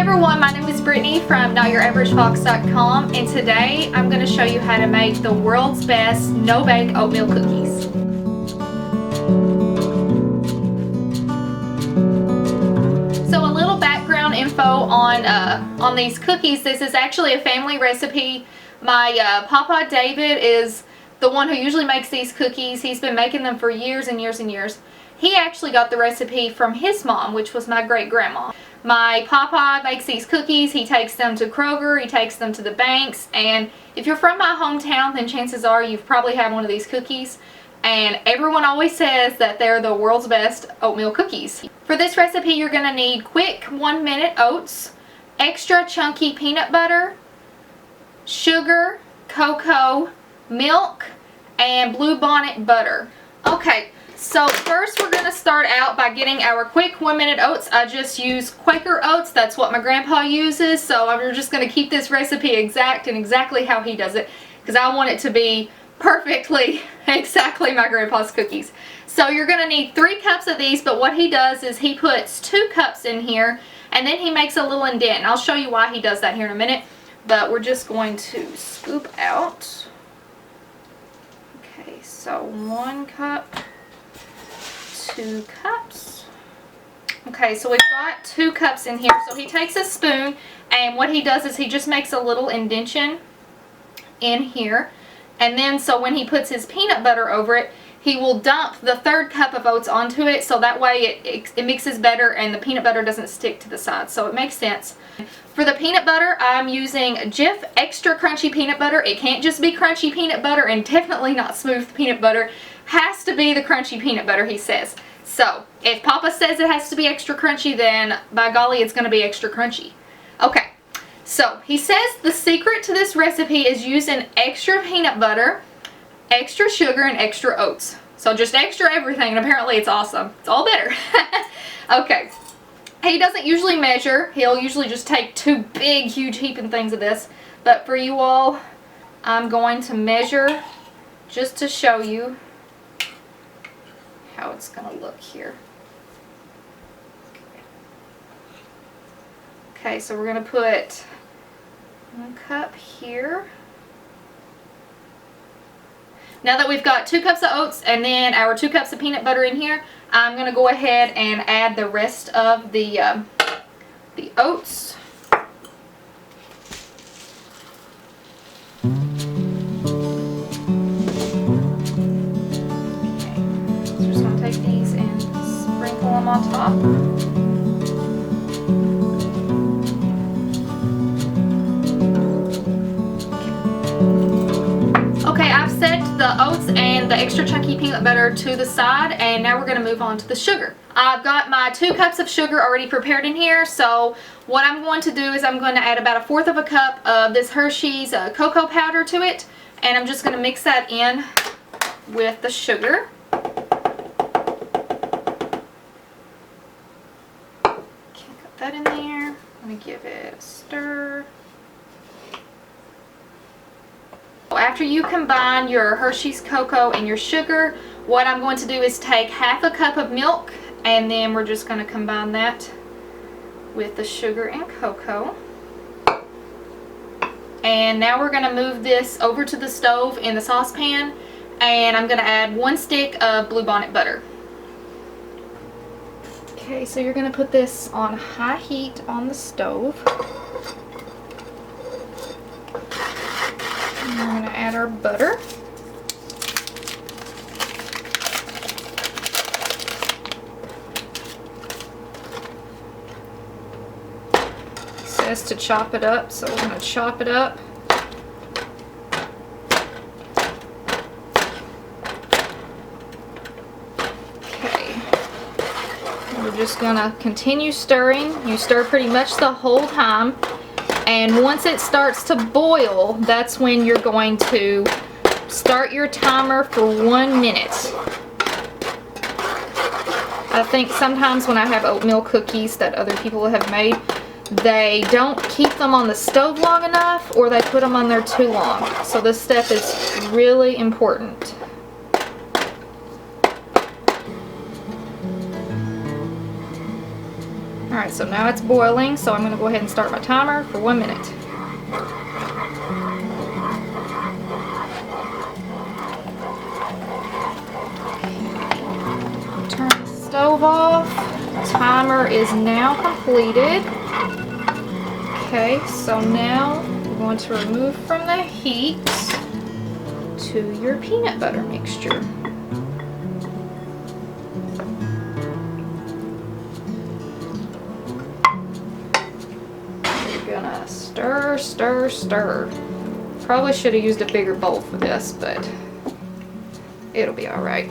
everyone, my name is Brittany from NotYourAverageFox.com, and today I'm going to show you how to make the world's best no-bake oatmeal cookies. So a little background info on these cookies. This is actually a family recipe. My Papa David is the one who usually makes these cookies. He's been making them for years and years and years. He actually got the recipe from his mom, which was my great-grandma. My Papa makes these cookies. He takes them to Kroger, he takes them to the banks, and if you're from my hometown, then chances are you've probably had one of these cookies, and everyone always says that they're the world's best oatmeal cookies. For this recipe, you're going to need quick 1-minute oats, extra chunky peanut butter, sugar, cocoa, milk, and Blue Bonnet butter. Okay. So first we're going to start out by getting our quick 1-minute oats. I just use Quaker oats. That's what my grandpa uses. So I'm just going to keep this recipe exactly how he does it, because I want it to be perfectly exactly my grandpa's cookies. So you're going to need 3 cups of these, but what he does is he puts 2 cups in here and then he makes a little indent. And I'll show you why he does that here in a minute. But we're just going to scoop out. Okay, so 1 cup. 2 cups. Okay, so we've got 2 cups in here. So he takes a spoon, and what he does is he just makes a little indentation in here, and then so when he puts his peanut butter over it, he will dump the 3rd cup of oats onto it, so that way it mixes better and the peanut butter doesn't stick to the sides, so it makes sense. For the peanut butter, I'm using Jif extra crunchy peanut butter. It can't just be crunchy peanut butter, and definitely not smooth peanut butter. Has to be the crunchy peanut butter, he says. So if Papa says it has to be extra crunchy, then by golly, it's going to be extra crunchy. Okay, so he says the secret to this recipe is using extra peanut butter, extra sugar, and extra oats. So just extra everything, and apparently it's awesome. It's all better. Okay, he doesn't usually measure. He'll usually just take 2 big, huge heaping things of this. But for you all, I'm going to measure just to show you how it's going to look here. Okay, so we're going to put 1 cup here. Now that we've got 2 cups of oats and then our 2 cups of peanut butter in here, I'm going to go ahead and add the rest of the oats. Them on top. Okay, I've set the oats and the extra chunky peanut butter to the side, and now we're going to move on to the sugar. I've got my 2 cups of sugar already prepared in here, so what I'm going to do is I'm going to add about 1/4 of a cup of this Hershey's cocoa powder to it, and I'm just going to mix that in with the sugar. That in there. I'm going to give it a stir. After you combine your Hershey's cocoa and your sugar, what I'm going to do is take 1/2 cup of milk, and then we're just going to combine that with the sugar and cocoa. And now we're going to move this over to the stove in the saucepan, and I'm going to add 1 stick of Blue Bonnet butter. Okay, so you're going to put this on high heat on the stove. And we're going to add our butter. It says to chop it up, so we're going to chop it up. We're just going to continue stirring. You stir pretty much the whole time, and once it starts to boil, that's when you're going to start your timer for 1 minute. I think sometimes when I have oatmeal cookies that other people have made, they don't keep them on the stove long enough, or they put them on there too long. So this step is really important. Alright, so now it's boiling, so I'm going to go ahead and start my timer for 1 minute. Turn the stove off. Timer is now completed. Okay, so now you're going to remove from the heat to your peanut butter mixture. You're gonna stir, stir, stir. Probably should have used a bigger bowl for this, but it'll be all right.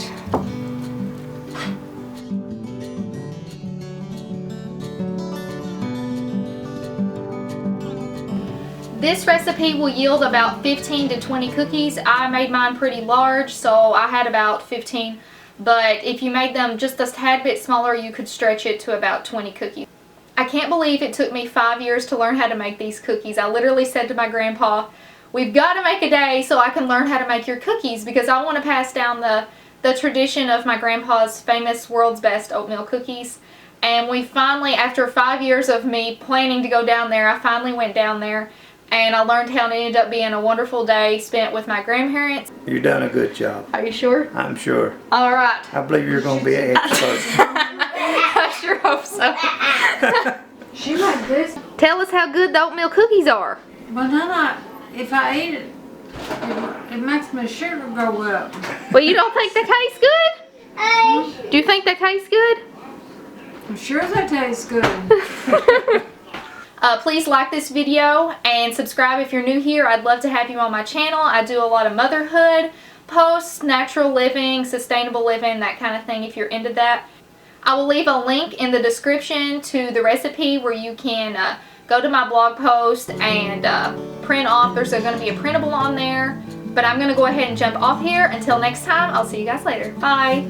This recipe will yield about 15 to 20 cookies. I made mine pretty large, so I had about 15. But if you made them just a tad bit smaller, you could stretch it to about 20 cookies. I can't believe it took me 5 years to learn how to make these cookies. I literally said to my grandpa, we've got to make a day so I can learn how to make your cookies, because I want to pass down the tradition of my grandpa's famous world's best oatmeal cookies. And we finally, after 5 years of me planning to go down there, I finally went down there. And I learned how, and it ended up being a wonderful day spent with my grandparents. You've done a good job. Are you sure? I'm sure. All right. I believe you're going to be an expert. I sure hope so. She like this. Tell us how good the oatmeal cookies are. But then if I eat it, it makes my sugar go up. Well, you don't think they taste good? Do you think they taste good? I'm sure they taste good. Please like this video and subscribe if you're new here. I'd love to have you on my channel. I do a lot of motherhood posts, natural living, sustainable living, that kind of thing if you're into that. I will leave a link in the description to the recipe where you can go to my blog post and print off. There's going to be a printable on there. But I'm going to go ahead and jump off here. Until next time, I'll see you guys later. Bye.